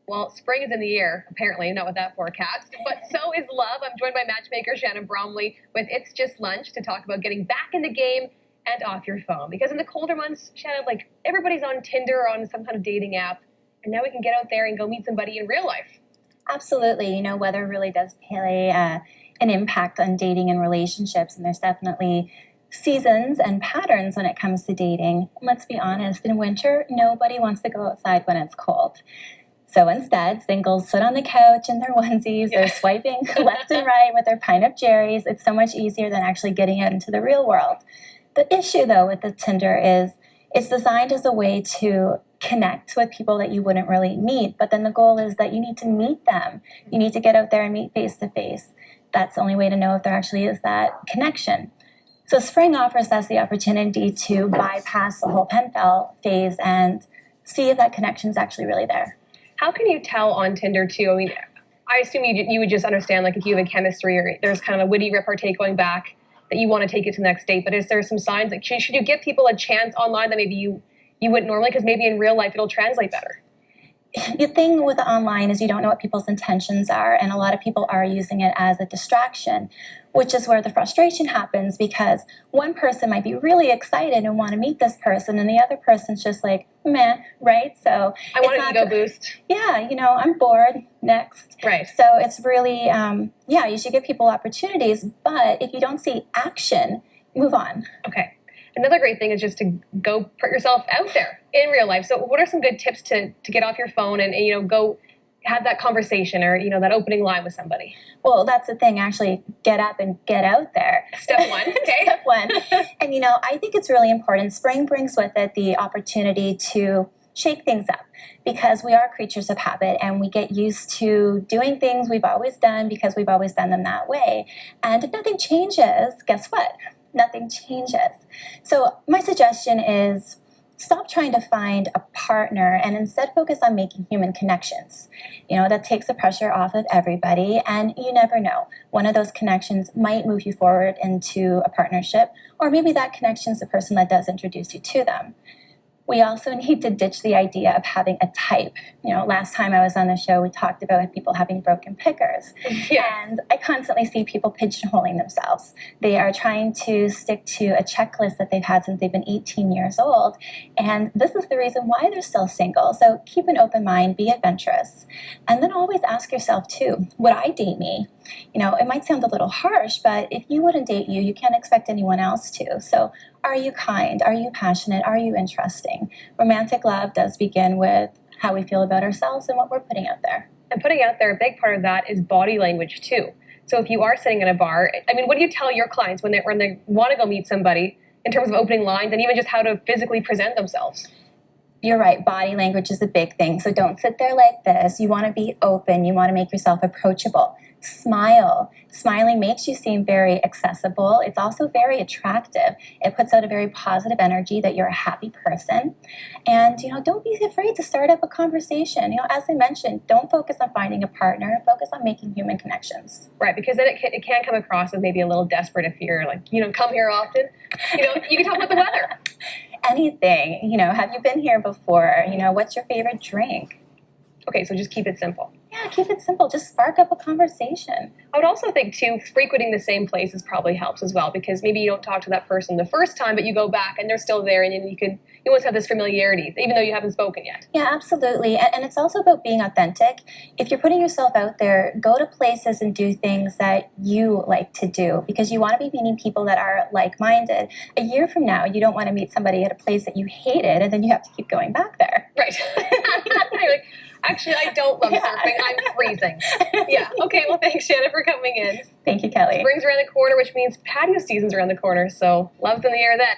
Well, spring is in the air, apparently, not with that forecast, but so is love. I'm joined by matchmaker Shannon Bromley with It's Just Lunch to talk about getting back in the game and off your phone. Because in the colder months, Shannon, like everybody's on Tinder or on some kind of dating app, and now we can get out there and go meet somebody in real life. Absolutely. Weather really does play an impact on dating and relationships, and there's definitely seasons and patterns when it comes to dating. Let's be honest, in winter, nobody wants to go outside when it's cold. So instead, singles sit on the couch in their onesies, they're swiping left and right with their pint of Jerry's. It's so much easier than actually getting out into the real world. The issue, though, with the Tinder is it's designed as a way to connect with people that you wouldn't really meet, but then the goal is that you need to meet them. You need to get out there and meet face to face. That's the only way to know if there actually is that connection. So spring offers us the opportunity to bypass the whole pen pal phase and see if that connection is actually really there. How can you tell on Tinder, too? I mean, I assume you would just understand, like, if you have a chemistry or there's kind of a witty repartee going back that you want to take it to the next date. But is there some signs, like, should you give people a chance online that maybe you wouldn't normally, because maybe in real life it'll translate better? The thing with online is you don't know what people's intentions are, and a lot of people are using it as a distraction, which is where the frustration happens, because one person might be really excited and want to meet this person, and the other person's just like, meh, right? So I want an ego boost. Yeah, I'm bored, next. Right. So it's really, you should give people opportunities, but if you don't see action, move on. Okay. Another great thing is just to go put yourself out there in real life. So what are some good tips to get off your phone and go have that conversation or, that opening line with somebody? Well, that's the thing, actually get up and get out there. Step one, okay. Step one. And, I think it's really important. Spring brings with it the opportunity to shake things up, because we are creatures of habit and we get used to doing things we've always done because we've always done them that way. And if nothing changes, guess what? Nothing changes. So my suggestion is stop trying to find a partner and instead focus on making human connections. That takes the pressure off of everybody, and you never know. One of those connections might move you forward into a partnership, or maybe that connection is the person that does introduce you to them. We also need to ditch the idea of having a type. Last time I was on the show, we talked about people having broken pickers. Yes. And I constantly see people pigeonholing themselves. They are trying to stick to a checklist that they've had since they've been 18 years old. And this is the reason why they're still single. So keep an open mind, be adventurous. And then always ask yourself, too, would I date me? It might sound a little harsh, but if you wouldn't date you, you can't expect anyone else to. So are you kind? Are you passionate? Are you interesting? Romantic love does begin with how we feel about ourselves and what we're putting out there. And putting out there, a big part of that is body language, too. So if you are sitting in a bar, what do you tell your clients when they want to go meet somebody in terms of opening lines and even just how to physically present themselves? You're right. Body language is a big thing. So don't sit there like this. You want to be open. You want to make yourself approachable. Smile. Smiling makes you seem very accessible. It's also very attractive. It puts out a very positive energy that you're a happy person. And, don't be afraid to start up a conversation. As I mentioned, don't focus on finding a partner. Focus on making human connections. Right, because then it can come across as maybe a little desperate if you're like, come here often. You can talk about the weather. Anything. Have you been here before? What's your favorite drink? Okay, so just keep it simple. Yeah, keep it simple. Just spark up a conversation. I would also think, too, frequenting the same places probably helps as well, because maybe you don't talk to that person the first time, but you go back and they're still there, and you always have this familiarity, even though you haven't spoken yet. Yeah, absolutely. And it's also about being authentic. If you're putting yourself out there, go to places and do things that you like to do, because you want to be meeting people that are like-minded. A year from now, you don't want to meet somebody at a place that you hated, and then you have to keep going back there. Right. You're like, actually, I don't love surfing. I'm freezing. Yeah. Okay. Well, thanks, Shannon, for coming in. Thank you, Kelly. Spring's around the corner, which means patio season's around the corner. So love's in the air then.